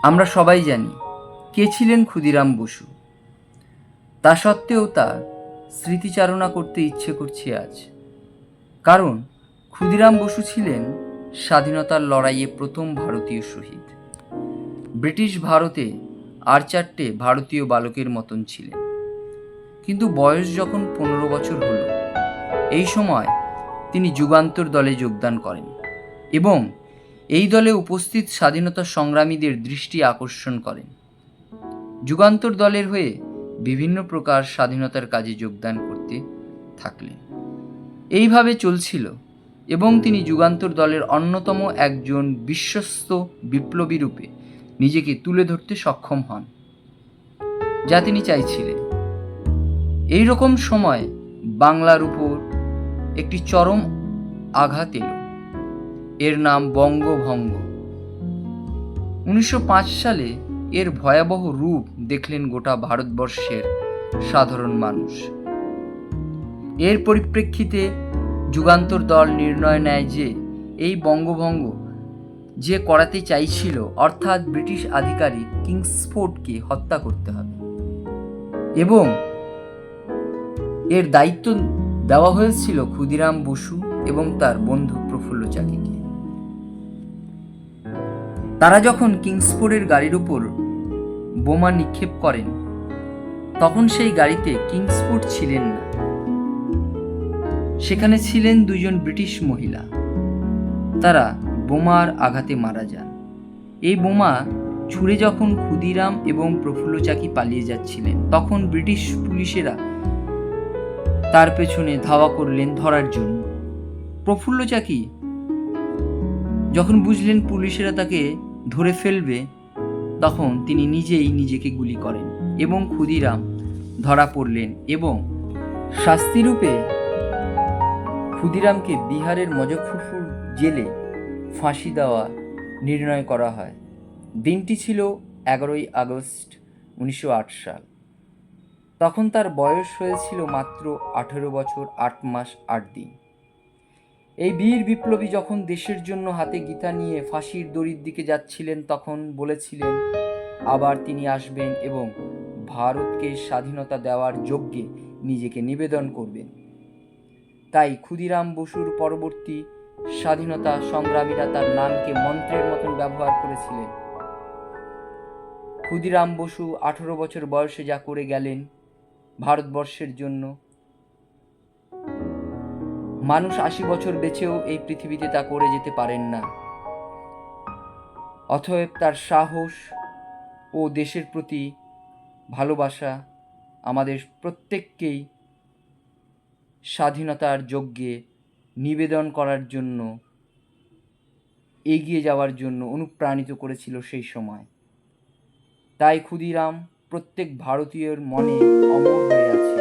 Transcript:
আমরা সবাই জানি কে ছিলেন ক্ষুদিরাম বসু। তা সত্ত্বেও তার স্মৃতিচারণা করতে ইচ্ছে করছে আজ। কারণ ক্ষুদিরাম বসু ছিলেন স্বাধীনতার লড়াইয়ে প্রথম ভারতীয় শহীদ। ব্রিটিশ ভারতে আর 4টে ভারতীয় বালকের মতন ছিলেন, কিন্তু বয়স যখন 15 বছর হলো, এই সময় তিনি যুগান্তর দলে যোগদান করেন এবং এই দলে উপস্থিত স্বাধীনতা সংগ্রামীদের দৃষ্টি আকর্ষণ করেন। যুগান্তর দলের হয়ে বিভিন্ন প্রকার স্বাধীনতার কাজে যোগদান করতে থাকলেন। এইভাবে চলছিল এবং তিনি যুগান্তর দলের অন্যতম একজন বিশ্বস্ত বিপ্লবী রূপে নিজেকে তুলে ধরতে সক্ষম হন, যা তিনি চাইছিলেন। এই রকম সময় বাংলার উপর একটি চরম আঘাত এলো। এর নাম বঙ্গভঙ্গ। 1905 সালে এর ভয়াবহ রূপ দেখলেন গোটা ভারতবর্ষের সাধারণ মানুষ। এর পরিপ্রেক্ষিতে যুগান্তর দল নির্ণয় নেয় যে এই বঙ্গভঙ্গ যে করাতে চাইছিল, অর্থাৎ ব্রিটিশ আধিকারিক কিংসফোর্ডকে হত্যা করতে হবে, এবং এর দায়িত্ব দেওয়া হয়েছিল ক্ষুদিরাম বসু এবং তার বন্ধু প্রফুল্ল চাকিকে। তারা যখন কিংসফোর্ডের গাড়ির উপর বোমা নিক্ষেপ করেন, তখন সেই গাড়িতে কিংসফোর্ড ছিলেন না, সেখানে ছিলেন 2জন ব্রিটিশ মহিলা। তারা বোমার আঘাতে মারা যান। এই বোমা ছুঁড়ে যখন ক্ষুদিরাম এবং প্রফুল্ল চাকি পালিয়ে যাচ্ছিলেন, তখন ব্রিটিশ পুলিশেরা তার পেছনে ধাওয়া করলেন ধরার জন্য। প্রফুল্ল চাকি যখন বুঝলেন পুলিশেরা তাকে ধরে ফেলবে, তখন তিনি নিজেই নিজেকে গুলি করেন এবং ক্ষুদিরাম ধরা পড়লেন এবং শাস্তিরূপে ক্ষুদিরামকে বিহারের মুজফ্ফরপুর জেলে ফাঁসি দেওয়া নির্ণয় করা হয়। দিনটি ছিল 11ই আগস্ট 1908 সাল। তখন তার বয়স হয়েছিল মাত্র 18 বছর 8 মাস 8 দিন। এই বীর বিপ্লবী যখন দেশের জন্য হাতে গীতা নিয়ে ফাঁসির দড়ির দিকে যাচ্ছিলেন, তখন বলেছিলেন আবার তিনি আসবেন এবং ভারতকে স্বাধীনতা দেওয়ার যজ্ঞে নিজেকে নিবেদন করবেন। তাই ক্ষুদিরাম বসুর পরবর্তী স্বাধীনতা সংগ্রামীরা তার নামকে মন্ত্রের মতন ব্যবহার করেছিলেন। ক্ষুদিরাম বসু 18 বছর বয়সে যা করে গেলেন ভারতবর্ষের জন্য, মানুষ 80 বছর বেঁচেও এই পৃথিবীতে তা করে যেতে পারেন না। অতএব তার সাহস ও দেশের প্রতি ভালোবাসা আমাদের প্রত্যেককেই স্বাধীনতার যজ্ঞে নিবেদন করার জন্য, এগিয়ে যাওয়ার জন্য অনুপ্রাণিত করেছিল সেই সময়। তাই ক্ষুদিরাম প্রত্যেক ভারতীয়র মনে অমর হয়ে আছে।